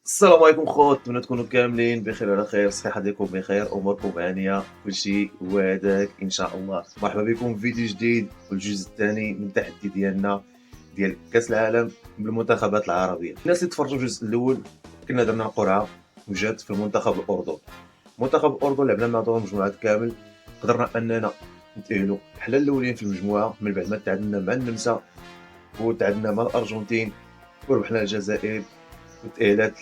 السلام عليكم خوت، نتمنى تكونوا كاملين بخير وعلى خير، صحة ديالكم بخير، اموركم هانيه، كلشي هو هذاك ان شاء الله. مرحبا بكم في فيديو جديد والجزء الثاني من التحدي ديالنا ديال كاس العالم بالمنتخبات العربيه. الناس اللي تفرجوا الجزء الاول كنا درنا قرعه وجات في المنتخب الاردن. منتخب الاردن لعبنا مع دور المجموعات كامل، قدرنا اننا نتاهلوا حنا الاولين في المجموعه من بعد ما تعادلنا مع النمسا وتعادلنا مع الارجنتين وربحنا الجزائر وتأهلات.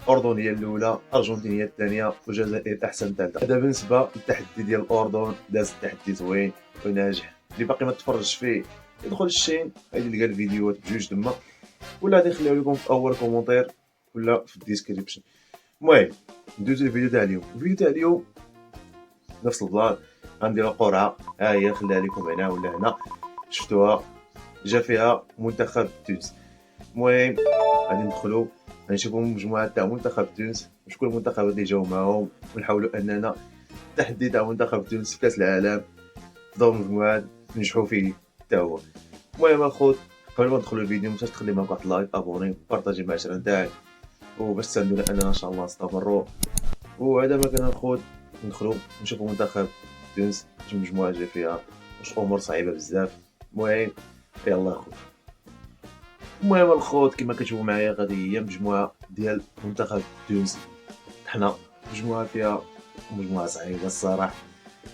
الأردن هي الأولى، الأرجنتين هي الثانية، والجزائر أحسن ثالثة. هذا بالنسبة للتحدي ديال الأردن، داز تحدي زوين وناجح. اللي باقي ما تفرجش فيه يدخل الشين غادي يلقى الفيديوهات بجوج تما، ولا غادي نخليو لكم في أول كومونتير ولا في الديسكريبشن. المهم ندوزو للفيديو تاع اليوم. الفيديو تاع اليوم نفس البلان، غنديرو قرعة، ها هي نخليها لكم هنا ولا هنا، شفتوها جا فيها منتخب تونس. المهم غادي ندخلو غنشوفوا المجموعه تاع منتخب تونس وشكون المنتخبات اللي جاو معاهم، ونحاولوا اننا التحدي تاع منتخب تونس في كاس العالم في دور المجموعات ننجحوا فيه حتى هو. المهم الخوت، قبل ما ندخلوا الفيديو متنساش تخلي معاك واحد لايك، ابوني، بارطاجي مع العشره نتاعك، وباش تساندونا اننا ان شاء الله نستمروا. وهذا ما كان الخوت، ندخلوا نشوفوا منتخب تونس واش المجموعه جا فيها، واش امور صعيبه بزاف. المهم يلا اخوت. المهم الخوت كما كتشوفوا معايا غادي هي مجموعه ديال منتخب تونس. حنا مجموعه فيها مجموعه صعيبه الصراحه،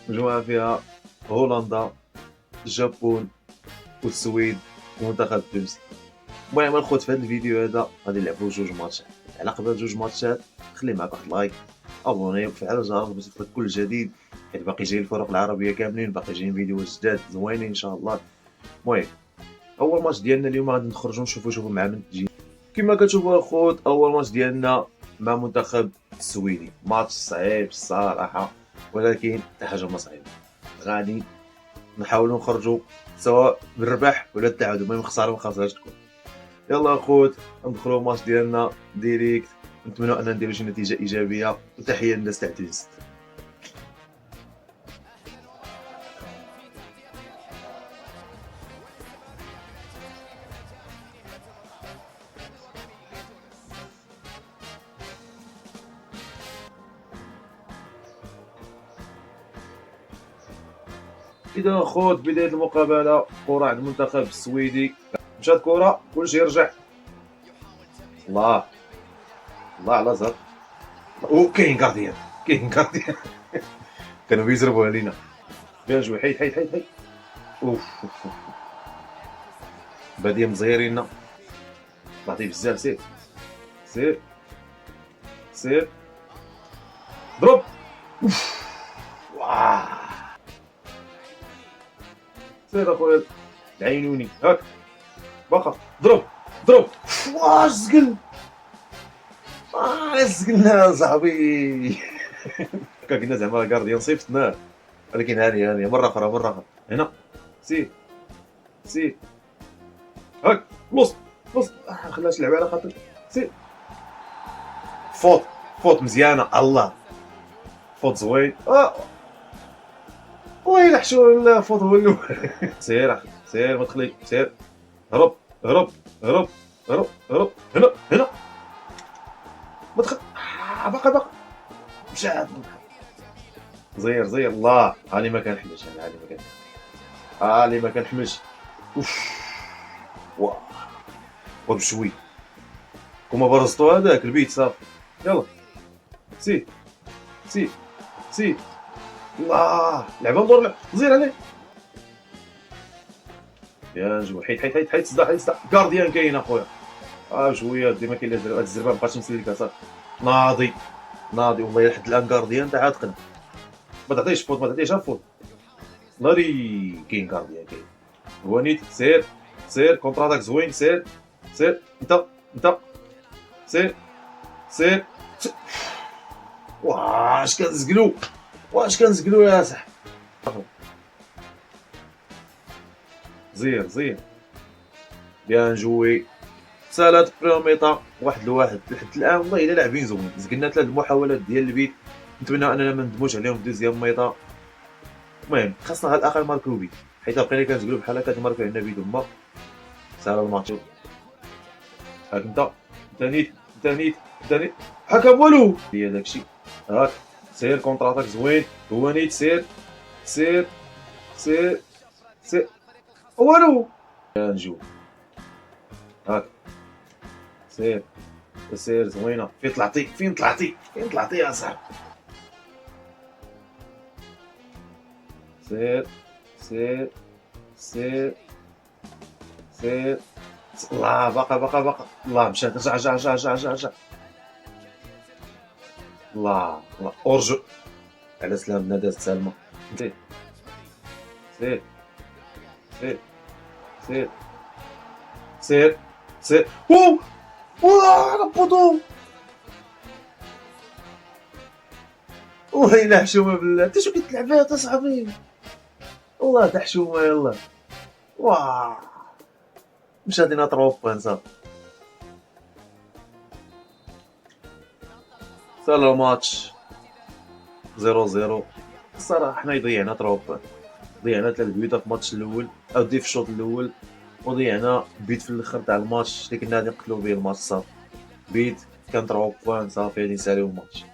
مجموعه فيها هولندا، اليابان والسويد ومنتخب تونس. المهم الخوت في هذا الفيديو هذا غادي نلعبوا جوج ماتشات. على قبل جوج ماتشات خلي معاك واحد لايك، ابوني وفعل الجرس باش يوصلك كل جديد، حيت باقي جاي الفرق العربيه كاملين، باقي جايين فيديوهات جداد زوينين ان شاء الله. المهم اول ماتش ديالنا اليوم غادي نخرجوا نشوفوا مع من تجي. كما كتشوفوا الخوت اول ماتش ديالنا مع منتخب السويدي، ماتش صعيب الصراحه ولكن حتى حاجه ما صعيبه. غادي نحاولوا نخرجوا سواء بالربح ولا التعادل، المهم خساره ما خسرهاش تكون. يلا الخوت ندخلوا الماتش ديالنا ديريكت، نتمنى ان نديروا شي نتيجه ايجابيه، وتحيه للناس تاع تونس. اذا خوت بدايه المقابله، كره عند المنتخب السويدي، مشات كره كلشي يرجع. الله الله على زهر. وكاين كارديان، كاين كارديان كانوا بيزربوا علينا. بيان جوي، حيد حيد حيد حيد. اوف باديه مزيرين، بعطيه بزاف. سير سير سير ضرب. اوف واه سير اخويا العينوني، هاك باقا ضرب ضرب. واش زقل، زقلنا صاحبي كنا زعما كارديان صيفطناه، ولكن هاني مره اخرى مره اخرى. هنا سير سير هاك بلوص بلوص، خلاش يلعب على خاطر. سير فوت فوت مزيانه، الله فوت زوين. ويلي حشو فوت هو الاول سير اخي سير ما تخليك، سير هرب هرب هرب هرب هرب. هنا ما تخل. باقي مشات. زير الله، هاني ما كنحملش، هاني ما كنحملش. اوف واه بشوي كما برزتو هذاك البيت صافي. يلا سي سي سي الله، لعبه ندور زير عليه. يا جو حيد حيد حيد حيد صداع كارديان كاين اخويا. شويه ديما كاين هاد الزربه مابقاتش نسلك صافي. ناضي والله لحد الان كارديان تاع عاتقنا. ما تعطيش فوت، ما تعطيش فوت. ناري كاين كارديان كاين. هوانيت سير كونتر اتاك زوين. سير انت سير واش كنزقلو يا صاحبي. زير بيان جوي. سالات بريميطا 1-1 لحد الان. والله الا لاعبين زوين، زقلنا 3 المحاولات ديال البيت، نتمنى اننا ما ندموش عليهم في دوزيام ميطا. المهم خاصنا على الاقل ماركو بيت، حيت بقينا كنزقلو بحال هكا ماركو عندنا بيت هما. سالا الماتش. هاك انت نيت ثاني حكم والو هي داكشي. هاك سير كونتر اتاك زوين، هو نيت سير سير سير سير والو نجو. هاك سير سير زوينه. فين طلعتي فين طلعتي فين طلعتي يا صاحبي؟ سير سير سير سير. الله باقا الله مشات. رجع رجع رجع رجع رجع رجع. الله الله ارجع على سلام بنادات سالمه. سير سير سير سير سير سير. اوه واه ربطو. والله الا حشومه بالله. انت شو كتلعب فيها تا صاحبي؟ والله تا حشومه يلاه. واه مشات لينا تروب بوان صافي. سال الماتش 0-0. الصراحه حنا ضيعنا تروب بوان. ضيعنا 3 بيوت في الماتش الاول او في الشوط الاول، وضيعنا بيت في الاخر تاع الماتش اللي كنا غادي نقتلو به الماتش. صافي بيت كان 3 بوان صافي غادي نساليو الماتش.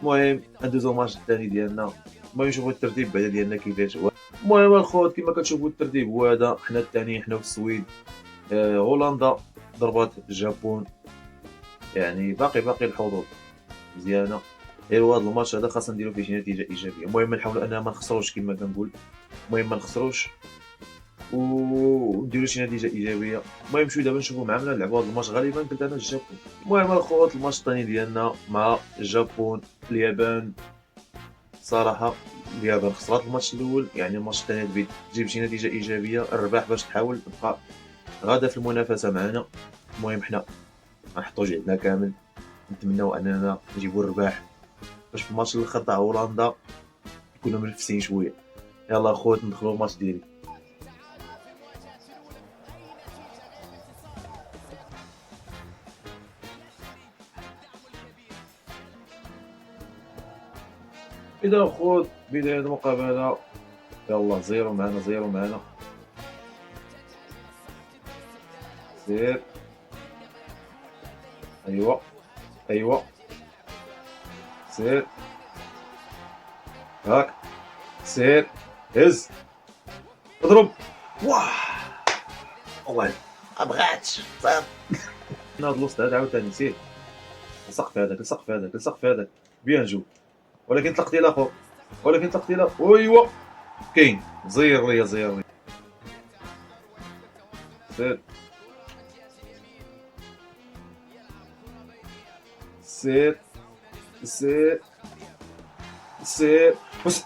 المهم ندوزو الماتش الثاني ديالنا. المهم نشوفو الترتيب بعدا ديالنا كيفاش هو. المهم الخوت كما كتشوفو الترتيب هو هذا. حنا الثاني، حنا في السويد. هولندا ضربات اليابان، يعني باقي الحظوظ مزيانه. غير هذا الماتش هذا خاصنا نديرو فيه شي نتيجه ايجابيه. المهم نحاولوا اننا ما نخسروش كما كنقول. المهم ما نخسروش ونديرو شي نتيجه ايجابيه. المهم نمشيو دابا نشوفوا معنا نلعبوا هذا الماتش. غالبا قلت انا الجابون. المهم الخوت الماتش الثاني ديالنا مع الجابون اليابان. صراحه اليابان خسرات الماتش الاول، يعني الماتش الثاني تجيب شي نتيجه ايجابيه، الرباح باش تحاول تبقى غادا في المنافسه معنا. المهم حنا غنحطو جهدنا كامل، نتمناو اننا نجيبو الرباح باش في الماتش الاخر تاع هولندا نكونوا منفسين شويه. يلا اخوت ندخلوا الماتش ديالي. اذا اخوت بدايه المقابله. يلا زيرو معنا زيرو معنا. سير ايوا ايوا سير هاك سير هز اضرب. واه والله ما بغاتش صافي. هاد الوسط هذا عاوتاني سير. السقف هذاك السقف هذاك السقف هذاك بيان جو. ولكن طلقتي الاخر ولكن طلقتي الاخر. ايوا كاين زير ليا زير ليا. سير سير سير سير بس.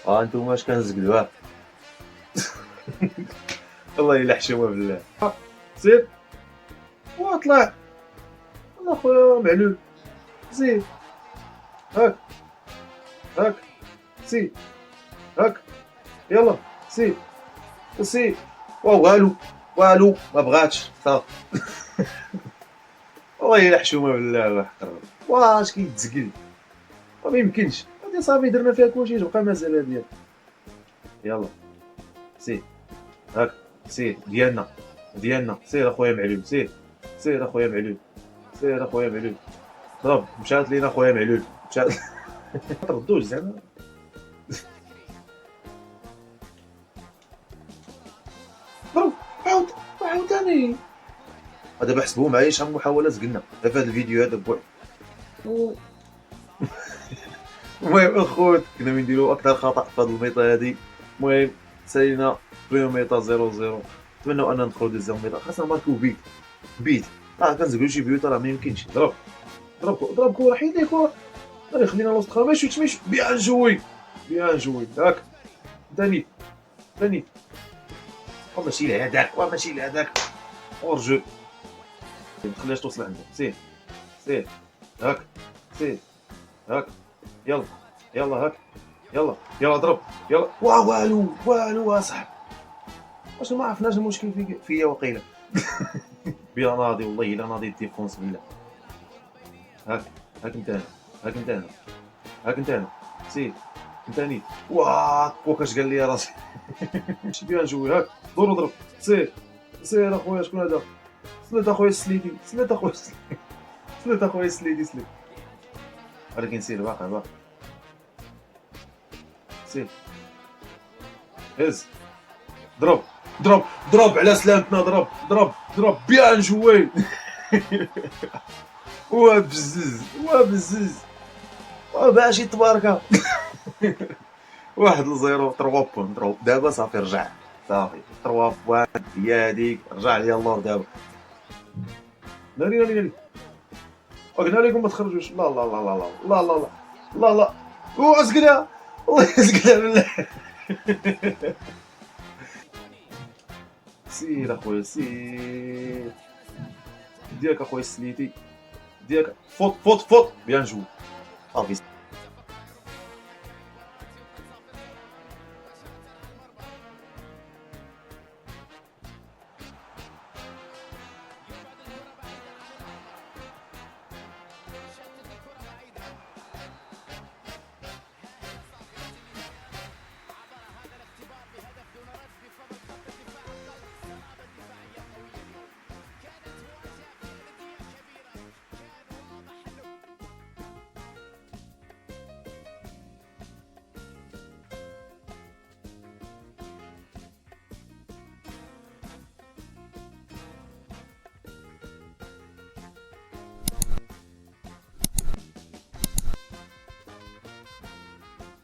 انتوما اش كنزقدوا والله الا حشومه بالله. سير واطلع. والله خويا معلول. زيد هاك هاك سي هاك يلا سي سي. والو والو ما بغاتش صافي. والله الا حشومه بالله وحقر. واش كيتزقل ما يمكنش. هادي صافي درنا فيها كلشي تبقى مازال ديال. يلا سير هاك سير ديالنا سير اخويا معلول. سير اخويا معلول. سير اخويا معلول. ضرب مشات لينا اخويا معلول مشات. تردوش زعما. ضرب عاوتاني. دابا حسبوا معايا شحال من محاوله زقلنا في هذا الفيديو هذا بوحد. المهم اخوت كنا نديرو اكثر خطا في هذه الميطه هذه. المهم سالينا بروميير ميطه 0-0. نتمنوا اننا ندخلوا دوزيام ميطه. خاصنا نماركو بيت كنزقلو شي بيوت راه ما يمكنش. ضرب كره حيد ليه كره. غادي يخلينا الوسط ما يشوتش بيان جوي هاك ثاني ماشي لهذاك اورجو. ما تخليهاش توصل عنده. سير هاك سير هاك يلا هاك يلا ضرب يلا. والو اصاحبي. واش ما عرفناش المشكل فيا وقيله. بيا ناضي والله الا ناضي ديفونس بالله. هاك انت هنا سير ثاني. واه كوكاش قال لي راسي. بيان جوي هاك دور ضرب. سير سير اخويا، شكون هذا؟ سليت اخويا السليتي، سليت اخويا سليت اخويا السليتي، سليت. ولكن سير، باقي سير، هز، ضرب ضرب ضرب على سلامتنا، ضرب بيان جوي. وبزز وباشي تباركه. 1-0، 3 بوان. دابا صافي رجع، صافي 3 بوان هي هذيك، رجع لي اللور دابا. ناري قلنا لكم ما تخرجوش. لا لا لا لا لا لا لا لا لا، اسقلها، الله يسقلها بالله. سير اخويا سير، ديالك اخويا السليتي، ديالك. فوت بيان جو، صافي.